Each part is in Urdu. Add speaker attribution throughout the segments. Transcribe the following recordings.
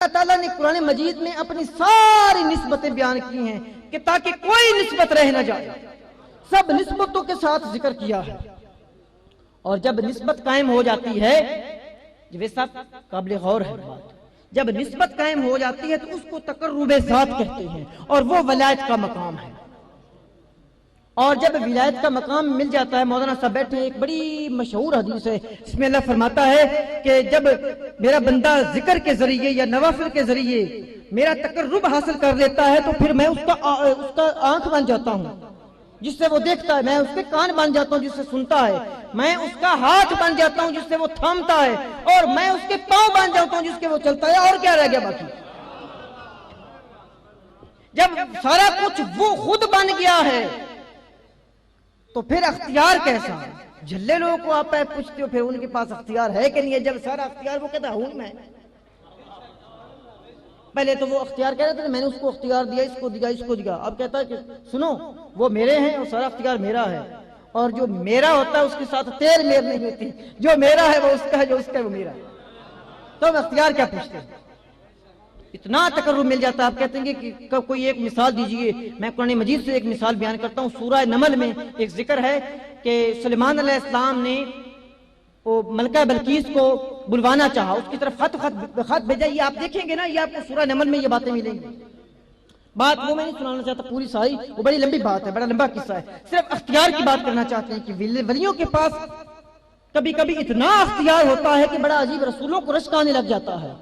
Speaker 1: اللہ تعالیٰ نے قرآن مجید میں اپنی ساری نسبتیں بیان کی ہیں کہ تاکہ کوئی نسبت رہ نہ جائے، سب نسبتوں کے ساتھ ذکر کیا ہے۔ اور جب نسبت قائم ہو جاتی ہے، یہ سب قابل غور ہے بات، جب نسبت قائم ہو جاتی ہے تو اس کو تقرب ذات کہتے ہیں، اور وہ ولایت کا مقام ہے۔ اور جب ولایت کا مقام مل جاتا ہے، مولانا صاحب بیٹھے، ایک بڑی مشہور حدیث ہے، اس میں اللہ فرماتا ہے کہ جب میرا بندہ ذکر کے ذریعے یا نوافل کے ذریعے میرا تقرب حاصل کر لیتا ہے تو پھر میں اس کا آنکھ بن جاتا ہوں جس سے وہ دیکھتا ہے، میں اس کے کان بن جاتا ہوں جس سے سنتا ہے، میں اس کا ہاتھ بن جاتا ہوں جس سے وہ تھامتا ہے، اور میں اس کے پاؤں بن جاتا ہوں جس کے وہ چلتا ہے۔ اور کیا رہ گیا باقی؟ جب سارا کچھ وہ خود بن گیا ہے تو پھر اختیار کیسا؟ جھلے لوگوں کو آپ پوچھتے ہو پھر ان کے پاس اختیار ہے کہ نہیں ہے؟ جب سارا اختیار وہ کہتا ہوں میں، پہلے تو وہ اختیار کہہ رہا تھا میں نے اس کو اختیار دیا، اس کو دیا، اس کو دیا، اب کہتا ہے کہ سنو وہ میرے ہیں اور سارا اختیار میرا ہے، اور جو میرا ہوتا ہے اس کے ساتھ تیر میر نہیں ہوتی، جو میرا ہے وہ اس کا ہے، جو اس کا ہے وہ میرا ہے، تو ہم اختیار کیا پوچھتے ہیں؟ اتنا تقرب مل جاتا ہے۔ آپ کہتے ہیں کہ کوئی ایک مثال دیجئے، میں قرآن مجید سے ایک مثال بیان کرتا ہوں۔ سورہ نمل میں ایک ذکر ہے کہ سلیمان علیہ السلام نے وہ ملکہ بلقیس کو بلوانا چاہا، اس کی طرف خط بھیجا۔ یہ آپ دیکھیں گے نا، یہ آپ کو سورہ نمل میں یہ باتیں ملیں گی۔ بات وہ میں نہیں سنانا چاہتا پوری ساری، وہ بڑی لمبی بات ہے، بڑا لمبا قصہ ہے، صرف اختیار کی بات کرنا چاہتے ہیں کہ ولیوں کے پاس کبھی کبھی اتنا اختیار ہوتا ہے کہ بڑا عجیب، رسولوں کو رشک آنے لگ جاتا ہے،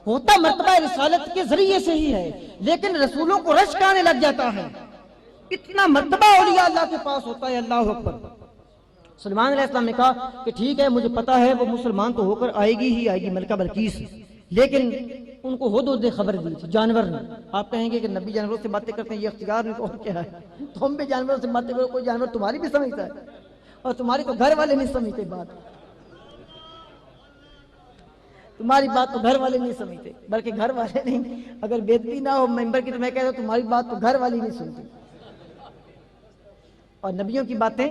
Speaker 1: ہوتا مرتبہ رسالت کے ذریعے سے ہی ہے لیکن رسولوں کو رشک آنے لگ جاتا ہے، اتنا مرتبہ اولیاء اللہ کے پاس ہوتا ہے۔ اللہ اکبر۔ سلیمان علیہ السلام نے کہا کہ ٹھیک ہے، مجھے پتا ہے وہ مسلمان تو ہو کر آئے گی ہی آئے گی، ملکہ بلقیس، لیکن ان کو ہدہد نے خبر دی تھی، جانور نے۔ آپ کہیں گے کہ نبی جانوروں سے باتیں کرتے ہیں، یہ اختیار نہیں تو اور کیا ہے؟ تم بھی جانوروں سے باتیں کرو، کوئی جانور تمہاری بھی سمجھتا ہے، اور تمہاری تو گھر والے نہیں سمجھتے بات، تمہاری بات تو گھر والے نہیں سمجھتے، بلکہ گھر والے نہیں، اگر بےدبی نہ ہو ممبر کی تو میں کہتا ہوں تمہاری بات تو گھر والی نہیں سنتی، اور نبیوں کی باتیں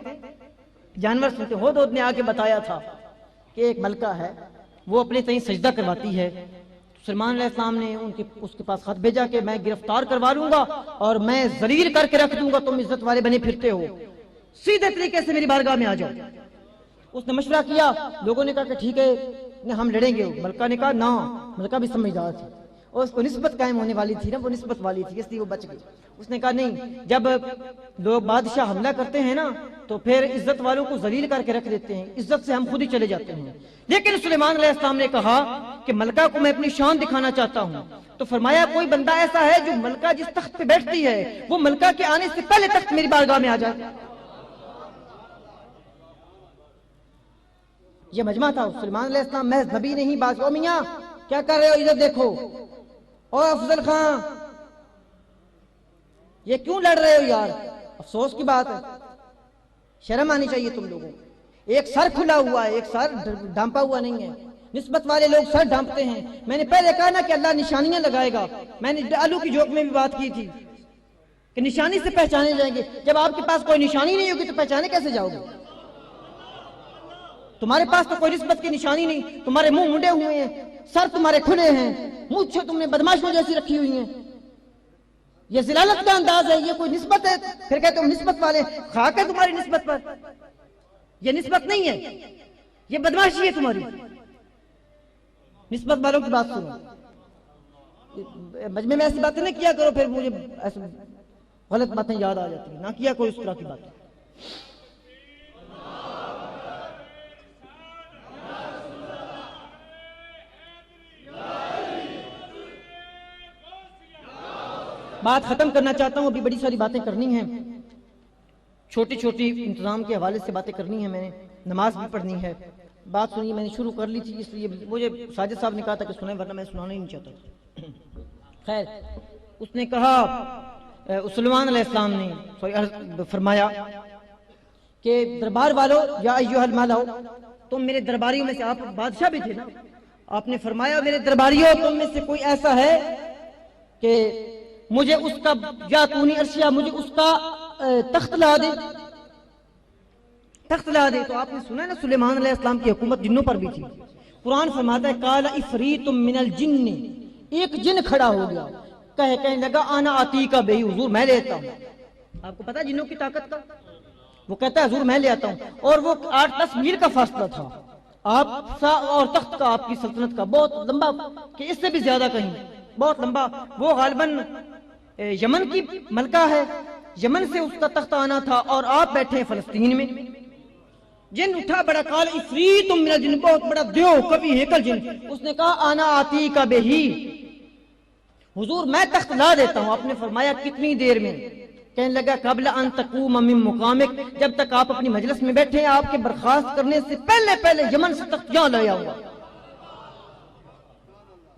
Speaker 1: جانور سنتے۔ ہدہد نے آ کے بتایا تھا کہ ایک ملکہ ہے، وہ اپنے تئیں سجدہ کرواتی ہے۔ سلیمان علیہ السلام نے اس کے پاس خط بھیجا کہ میں گرفتار کروا لوں گا اور میں ذلیل کر کے رکھ دوں گا، تم عزت والے بنے پھرتے ہو، سیدھے طریقے سے میری بارگاہ میں آ جاؤ۔ اس نے مشورہ کیا، لوگوں نے کہا کہ ٹھیک ہے ہم لڑیں گے، ملکہ نے کہا نہ، ملکہ بھی سمجھدار تھی اور اس کو نسبت قائم ہونے والی تھی نا، وہ نسبت والی تھی، اس لیے وہ بچ گئی۔ اس نے کہا نہیں، جب لوگ بادشاہ حملہ کرتے ہیں نا تو پھر عزت والوں کو ذلیل کر کے رکھ دیتے ہیں، عزت سے ہم خود ہی چلے جاتے ہیں۔ لیکن سلیمان علیہ السلام نے کہا کہ ملکہ کو میں اپنی شان دکھانا چاہتا ہوں، تو فرمایا کوئی بندہ ایسا ہے جو ملکہ جس تخت پہ بیٹھتی ہے وہ ملکہ کے آنے سے پہلے تخت میری بارگاہ میں آ جائے۔ یہ مجمع تھا، سلیمان علیہ السلام محض نبی نہیں، بادشاہ، میاں کیا کر رہے ہو، ادھر دیکھو، او افضل خان یہ کیوں لڑ رہے ہو یار؟ افسوس کی بات ہے، شرم آنی چاہیے تم لوگوں کو، ایک سر کھلا ہوا ہے، ایک سر ڈھانپا ہوا نہیں ہے۔ نسبت والے لوگ سر ڈھانپتے ہیں۔ میں نے پہلے کہا نا کہ اللہ نشانیاں لگائے گا، میں نے آلو کی جوک میں بھی بات کی تھی کہ نشانی سے پہچانے جائیں گے۔ جب آپ کے پاس کوئی نشانی نہیں ہوگی تو پہچانے کیسے جاؤ گے؟ تمہارے پاس تو کوئی نسبت کی نشانی نہیں، تمہارے منہ منڈے ہوئے ہیں، سر تمہارے کھلے ہیں، مونچھیں تم نے بدماشوں جیسی رکھی ہوئی ہیں، یہ ذلالت کا انداز ہے، یہ کوئی نسبت ہے؟ پھر کہتے ہو نسبت والے، خاک ہے تمہاری نسبت پر، یہ نسبت نہیں ہے، یہ بدماشی ہے تمہاری۔ نسبت والوں کی بات سنو، مجمع میں ایسی باتیں نہ کیا کرو، پھر مجھے ایسے غلط باتیں یاد آ جاتی ہیں، نہ کیا کوئی اس طرح کی باتیں۔ بات ختم کرنا چاہتا ہوں، ابھی بڑی ساری باتیں کرنی ہیں، چھوٹی چھوٹی انتظام کے حوالے سے باتیں کرنی ہیں، میں نے نماز بھی پڑھنی ہے۔ بات سنیے، میں نے شروع کر لی تھی، اس لیے مجھے ساجد صاحب نے کہا تھا کہ سنیں، ورنہ میں سنانا ہی نہیں چاہتا۔ خیر، اس نے کہا، سلیمان علیہ السلام نے فرمایا کہ دربار والو یا ایھا الملأ، تم میرے درباریوں میں سے، آپ بادشاہ بھی تھے نا، آپ نے فرمایا میرے درباریوں تم میں سے کوئی ایسا ہے کہ مجھے اس کا یاتونی عرشیہ، مجھے اس کا تخت لا دے، تخت لا دے۔ تو آپ نے سنا ہے نا سلیمان علیہ السلام کی حکومت جنوں پر بھی تھی۔ قرآن فرماتا ہے قال عفریت من الجن ایک جن کھڑا ہو گیا، کہنے لگا آنا آتی کا بے، حضور میں لیتا ہوں. آپ کو پتا جنوں کی طاقت کا؟ وہ کہتا ہے حضور میں لے آتا ہوں. اور وہ 8-10 میل کا فاصلہ تھا آپ اور تخت کا، آپ کی سلطنت کا، بہت لمبا، کہ اس سے بھی زیادہ کہیں بہت لمبا. وہ غالباً یمن کی ملکہ ہے، یمن سے اس کا تخت آنا تھا، اور آپ بیٹھے ہیں فلسطین میں. جن اٹھا بڑا کال افریت من الجن، بہت بڑا دیو کبھی ہیکل جن. اس نے کہا آنا آتی کا بے ہی، حضور میں تخت لا دیتا ہوں. آپ نے فرمایا کتنی دیر میں؟ کہنے لگا قبل ان تقوم من مقامک، جب تک آپ اپنی مجلس میں بیٹھے ہیں آپ کے برخاست کرنے سے پہلے یمن سے تخت یہاں لے آؤں گا.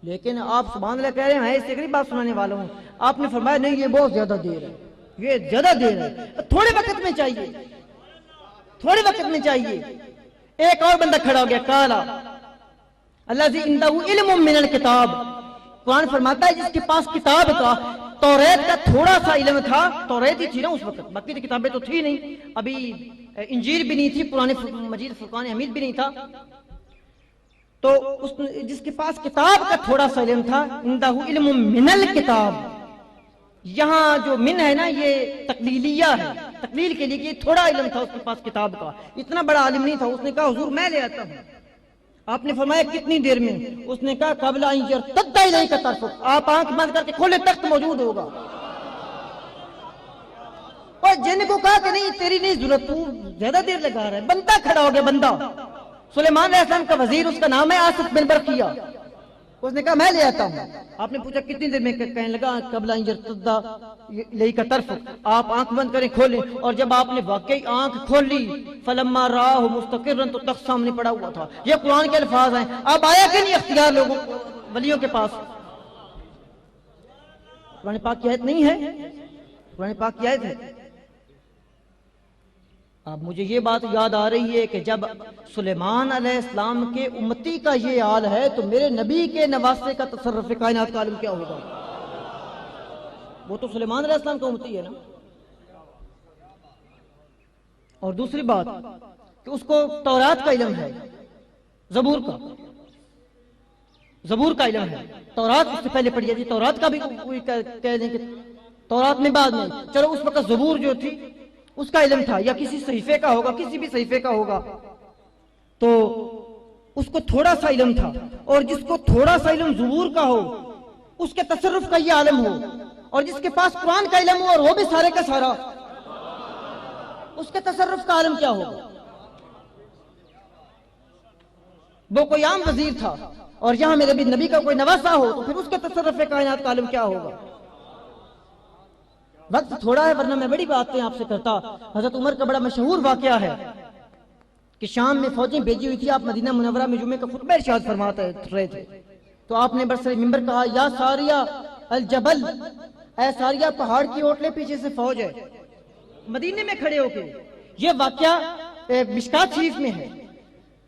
Speaker 1: لیکن آپ سبحان اللہ کہہ رہے ہیں میں اس سے ایک بات سنانے والا ہوں. آپ نے فرمایا نہیں یہ بہت زیادہ دیر ہے، یہ زیادہ دیر ہے، تھوڑے وقت میں چاہیے، تھوڑے وقت میں چاہیے. ایک اور بندہ کھڑا ہو گیا، کالا الذی عنده علم من الکتاب. قرآن فرماتا ہے جس کے پاس کتاب کا، توریت کا تھوڑا سا علم تھا. توریت ہی تھی نا اس وقت، باقی کتابیں تو تھی نہیں، ابھی انجیل بھی نہیں تھی، قرآن مجید فرقان حمید بھی نہیں تھا. تو جس کے پاس کتاب کا تھوڑا سا علم تھا، عنده علم من الکتاب. یہاں جو من ہے نا یہ تقلیلیہ ہے، تقلیل کے لیے کہ یہ تھوڑا علم تھا اس کے پاس کتاب کا، اتنا بڑا عالم نہیں تھا. اس نے کہا حضور میں لے آتا ہوں. آپ نے فرمایا کتنی دیر میں؟ اس نے کہا قبل ان یرتد الیک طرفک، آپ آنکھ بند کر کے کھولے تخت موجود ہوگا. اور جن کو کہا کہ نہیں تیری نہیں ضرورت، تو زیادہ دیر لگا رہا ہے. بندہ کھڑا ہو گیا، بندہ سلیمان علیہ السلام کا وزیر، اس کا نام ہے آصف بن برقیہ. اس نے کہا میں لے آتا ہوں. آپ نے پوچھا کتنی دیر میں؟ کہنے لگا قبل ان یرتد الیک طرفک، آپ آنکھ بند کریں کھولیں. اور جب آپ نے واقعی آنکھ کھول لی، فلما راہ مستقرا، تو تخت سامنے پڑا ہوا تھا. یہ قرآن کے الفاظ ہیں. اب آیا کہ نہیں اختیار لوگوں ولیوں کے پاس؟ قرآن پاک کی آیت نہیں ہے، قرآن پاک کی آیت ہے. اب مجھے یہ بات یاد آ رہی ہے کہ جب سلیمان علیہ السلام کے امتی کا یہ حال ہے تو میرے نبی کے نواسے کا تصرف کائنات کا عالم کیا ہوگا؟ وہ تو سلیمان علیہ السلام کا امتی ہے نا. اور دوسری بات کہ اس کو تورات کا علم ہے، زبور کا علم ہے. تورات اس سے پہلے پڑھی جاتی، تورات کا بھی کوئی کہہ دیں کہ تورات میں بعد میں، چلو اس وقت زبور جو تھی اس کا علم تھا، یا کسی صحیفے کا ہوگا، کسی بھی صحیفے کا ہوگا، تو اس کو تھوڑا سا علم تھا. اور جس کو تھوڑا سا علم زبور کا ہو، اس کے تصرف کا یہ عالم ہو، اور جس کے پاس قرآن کا علم ہو اور وہ بھی سارے کا سارا، اس کے تصرف کا عالم کیا ہوگا؟ وہ کوئی عام وزیر تھا اور یہاں میرے بھی نبی کا کوئی نواسا ہو تو پھر اس کے تصرف کائنات کا عالم کیا ہوگا؟ وقت تھوڑا ہے ورنہ میں بڑی باتیں آپ سے کرتا. حضرت عمر کا بڑا مشہور واقعہ ہے کہ شام میں فوجیں بھیجی ہوئی تھی، آپ مدینہ منورہ میں جمعے کا خطبہ ارشاد فرماتے رہے تھے. تو آپ نے برسر ممبر کہا یا ساریہ الجبل، اے ساریہ پہاڑ کی اوٹلے پیچھے سے فوج ہے. مدینے میں کھڑے ہو کے یہ واقعہ مشکات شریف میں ہے،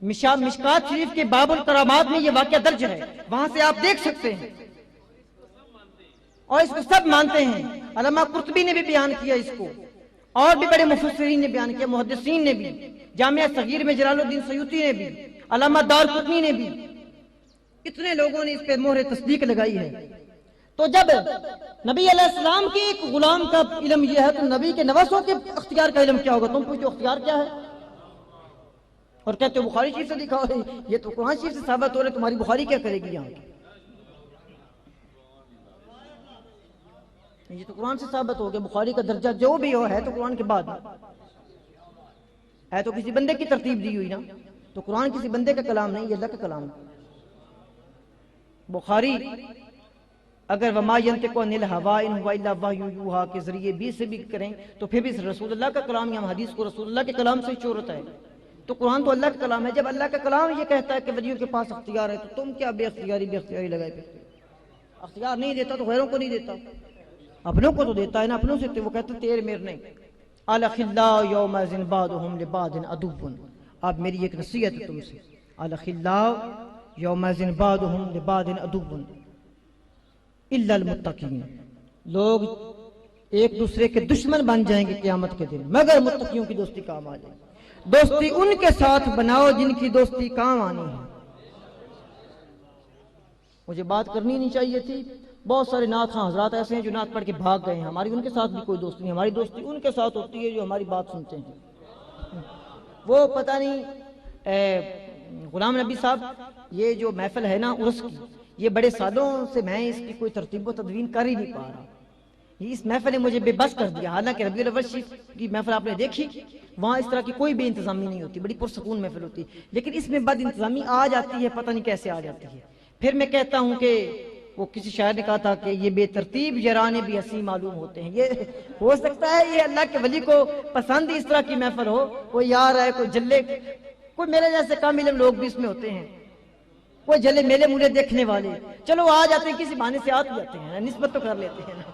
Speaker 1: مشکات شریف کے باب الکرامات میں یہ واقعہ درج ہے، وہاں سے آپ دیکھ سکتے ہیں. اور اس کو سب مانتے ہیں. علامہ قرطبی نے بھی بیان کیا اس کو، اور بھی بڑے مفسرین نے بیان کیا، محدثین نے بھی، جامعہ صغیر میں جلال الدین سیوطی نے بھی، علامہ دارقطنی نے بھی، اتنے لوگوں نے اس پہ مہر تصدیق لگائی ہے. تو جب نبی علیہ السلام کے ایک غلام کا علم یہ ہے تو نبی کے نواسوں کے اختیار کا علم کیا ہوگا؟ تم پوچھو اختیار کیا ہے اور کہتے ہو بخاری شریف سے لکھا ہے. یہ تو قرآن شریف سے ثابت ہو رہا ہے، تمہاری بخاری کیا کرے گی یہاں؟ یہ تو قرآن سے ثابت ہو گیا. بخاری کا درجہ جو بھی ہو ہے تو قرآن کے بعد ہے، تو کسی بندے کی ترتیب دی ہوئی نا. تو قرآن کسی بندے کا کلام نہیں، یہ اللہ کا کلام ہے. بخاری اگر وما ينطق عن الهوى ان هو الا وحی یوحى کے ذریعے بھی سے بھی کریں تو پھر بھی رسول اللہ کا کلام، یا حدیث کو رسول اللہ کے کلام سے چورت ہے. تو قرآن تو اللہ کا کلام ہے. جب اللہ کا کلام یہ کہتا ہے کہ ولیوں کے پاس اختیار ہے تو تم کیا بے اختیاری لگائے پھرتے؟ اختیار نہیں دیتا تو غیروں کو نہیں دیتا، اپنوں کو تو دیتا ہے نا. اپنوں سے وہ کہتے تیر میر نہیں. الاخلاء یومئذ بعضهم لبعض عدو. اب میری ایک نصیحت ہے تم سے، الاخلاء یومئذ بعضهم لبعض عدو الا المتقین. لوگ ایک دوسرے کے دشمن بن جائیں گے قیامت کے دن مگر متقیوں کی دوستی کام آ جائے گی. دوستی ان کے ساتھ بناؤ جن کی دوستی کام آنی ہے. مجھے بات کرنی نہیں چاہیے تھی. بہت سارے نعت خواں حضرات ایسے ہیں جو نعت پڑھ کے بھاگ گئے ہیں. ہماری ان کے ساتھ بھی کوئی دوستی نہیں. ہماری دوستی ان کے ساتھ ہوتی ہے جو ہماری بات سنتے ہیں. وہ پتہ نہیں غلام نبی صاحب، یہ جو محفل ہے نا عرس کی، یہ بڑے سالوں سے میں اس کی کوئی ترتیب و تدوین کر ہی نہیں پا رہا. اس محفل نے مجھے بے بس کر دیا. حالانکہ ربیع الاول شریف کی محفل آپ نے دیکھی، وہاں اس طرح کی کوئی بے انتظامی نہیں ہوتی، بڑی پرسکون محفل ہوتی، لیکن اس میں بد انتظامی آ جاتی ہے، پتہ نہیں کیسے آ جاتی ہے. پھر میں کہتا ہوں کہ وہ کسی شاعر نے کہا تھا کہ یہ بے ترتیب یارانے بھی ہنسی معلوم ہوتے ہیں. یہ ہو سکتا ہے یہ اللہ کے ولی کو پسند اس طرح کی محفل ہو، کوئی یار ہے، کوئی جلے، کوئی میرے جیسے کم علم لوگ بھی اس میں ہوتے ہیں، کوئی جلے میلے مولے دیکھنے والے، چلو آ جاتے ہیں، کسی بہانے سے آ جاتے ہیں، نسبت تو کر لیتے ہیں نا.